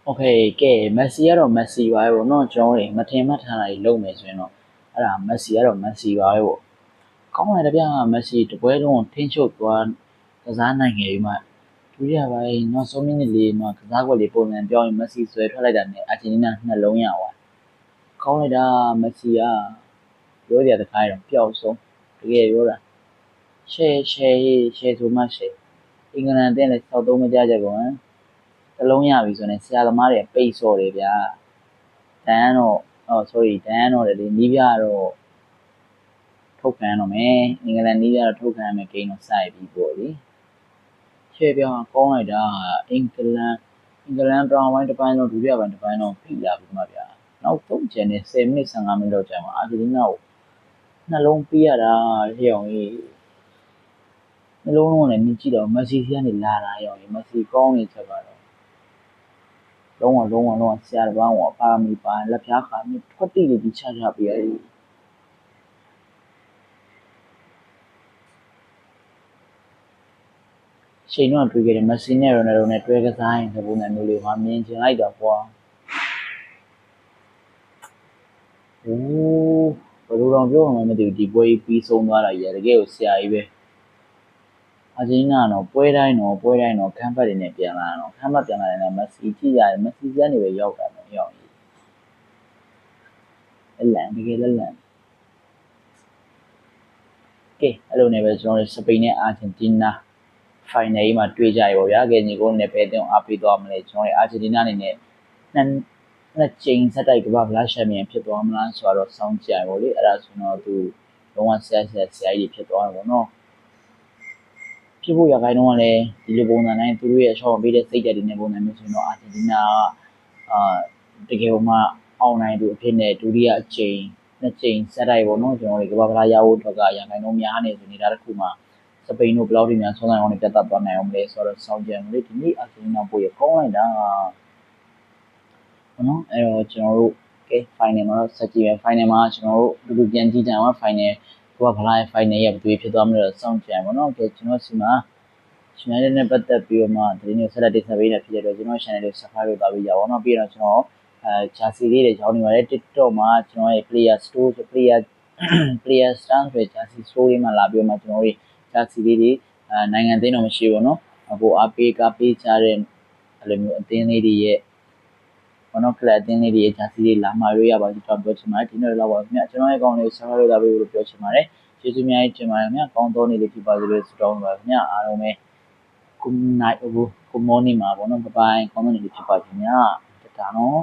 Okay ကဲ Messi ကတော့ Messi ပါပဲပေါ့နော်ကျွန်တော်တို့မထင်မှတ်ထားတာကြီးလုပ်မယ်ဆိုရင်တော့အဲ့ဒါ Messi ကတော့ Messi ပါပဲပေါ့ကောင်းတယ်ဗျာ Messi တပွဲလုံးထိန်းချုပ်သွားကစားနိုင်ခဲ့ပြီးမှဒုတိယပိုင်းနောက်ဆုံးမိနစ်လေးမှာကစားကွက်လေးပုံစံပြောင်းရင် Messi ဆွဲထွက်လိုက်တာနဲ့အာဂျင်တီးနားနှလုံးရသွားကောင်းလိုက်တာ Messi ကပြောရတဲ့ခိုင်းတော့ပျောက်ဆုံးတကယ်ပြောတာရှယ်ဆိုမှရှယ်အင်္ဂလန်တင်းလည်းစောက်သုံးမကြကြကုန်ဟမ်တလုံးရပြီဆိုရင်ဆရာသမားတွေပိတ်ဆော်တယ်ဗျာဒန်တော့sorry ဒန်တော့လေနီးပြတော့ထုတ်ခံရတော့မယ်အင်္ဂလန်နီးပြတော့ထုတ်ခံရမယ်ဂိမ်းတော့စိုက်ပြီးပေါ့လေရှယ်ပြောင်းကောင်းလိုက်တာအင်္ဂလန်ပရောင်ပိုင်းတစ်ပိုင်းတော့ဒုတိယပိုင်းတစ်ပိုင်းတော့ဖိလာပြီးမှဗျာနောက်ဆုံးကျန်တဲ့10မိနစ်15မိနစ်တော့ကြာမှာအာဂျင်တီးနားကိုနှလုံးပေးရတာလျောင်းကြီးနှလုံးလုံးနဲ့မြင်ကြည့်တော့မက်ဆီစီကနေလာတာရောမက်ဆီကောင်းနေချက်ပါတော့လုံးဝဆရာတစ်ပန်းကပါမီပါလက်ဖြားခါမြထွက်တိတွေကြီးချပေးရတယ်ချိန်တော့တွေ့ခဲ့တယ်မက်ဆီနဲ့ရိုနယ်ဒိုနဲ့တွဲကစားရင်ဒီပုံစံမျိုးလေးမှာမြင်ချင်လိုက်တာကွာဘယ်လိုတော့ပြောမှမသိဘူးဒီပွဲပြီးဆုံးသွားတာကြီးတကယ်ကိုဆရာကြီးပဲအာဂျင်တီးနားတော့ပွဲတိုင်းတော့ခမ်းပတ်တွေနဲ့ပြန်လာတော့ခမ်းပတ်ပြန်လာတယ်မက်ဆီကြည့်ရတယ်မက်ဆီကနေပဲရောက်တာတော့ရောက်တကယ်လက်လန်ကဲအဲ့လိုနဲ့ပဲကျွန်တော်တို့စပိန်နဲ့အာဂျင်တီးနားဖိုင်နယ်ကြီးမှာတွေ့ကြရပါဗျာကဲညီကိုနဲ့ပဲတင်အားပေးသွားမလဲကျွန်တော်တို့အာဂျင်တီးနားအနေနဲ့နှစ်ကြိမ်ဆက်တိုက်ကမ္ဘာဖလားချန်ပီယံဖြစ်သွားမလားဆိုတော့စောင့်ကြည့်ရပါလေအဲ့ဒါဆိုတော့သူလုံးဝဆရာကြီးဖြစ်သွားတယ်ပေါ့နော်ဖြစ်ဖို့ရခိုင်တော့လည်းဒီလိုပုံစံတိုင်းသူတို့ရဲ့ရှော့ပေးတဲ့စိတ်ဓာတ်တွေနဲ့ပုံစံမျိုးဆိုတော့အာဂျင်တီးနားကတကယ်မှအောင်နိုင်သူအဖြစ်နဲ့ဒုတိယအကြိမ်နှစ်ကြိမ်ဆက်တိုက်ပေါ့နော်ကျွန်တော်တို့ကမ္ဘာဖလားရဖို့အတွက်ကရခိုင်တော့များနေဆိုနေတာတစ်ခုမှာစပိန်တို့ဘယ်လောက်ထိများဆုံးနိုင်အောင်ပြတ်သားသွားနိုင်အောင်လဲဆိုတော့စောင့်ကြည့်ရမယ်ဒီနေ့အာဂျင်တီးနားပိုရကောင်းလိုက်တာနော်အဲ့တော့ကျွန်တော်တို့ကဲ final မှာတော့ဆက်ကြည့်မယ် final မှာကျွန်တော်တို့ဒီလိုပြန်ကြည့်ကြအောင် final ကဖလား final ရဲ့ဘယ်လိုဖြစ်သွားမလဲစောင့်ကြည့်ရမယ်နော်ကဲကျွန်တော်စီမှာ channel နဲ့ပတ်သက်ပြီးတော့မှဒီနေ့ဆက်လက်တင်ဆက်ပေးနေဖြစ်တဲ့အတွက်ကျွန်တော် channel လေး subscribe လုပ်ထားပြီးရအောင်နော်ပြီးတော့ကျွန်တော်chassis လေးတွေကြောင်းနေပါတယ် TikTok မှာကျွန်တော်ရဲ့ player store player stand ဆိုတဲ့ chassis store လေးမှာလာပြီးတော့မှကျွန်တော်တို့ chassis လေးတွေနိုင်ငံသိန်းတော့မရှိဘူးเนาะအခုအားပေးကြတဲ့အဲ့လိုမျိုးအသင်းလေးတွေရဲ့ဘောနော်ကလပ်အသင်းလေးတွေရဲ့ chassis လေးလာမှာလို့ရပါဘူးကျွန်တော်ပြောချင်ပါတယ်ဒီနေ့တော့ပါခင်ဗျကျွန်တော်ရဲ့အကောင့်လေး subscribe လုပ်ထားပြီးလို့ပြောချင်ပါတယ်ကျေးဇူးများကြီးတင်ပါတယ်ခင်ဗျကောင်းသောနေ့လေးဖြစ်ပါစေလို့ဆုတောင်းပါခင်ဗျအားလုံးပဲgood night good morning မှာပေါ့နော် bye bye ကောင်းတဲ့နေ့လေးဖြစ်ပါစေခင်ဗျတဒါနော်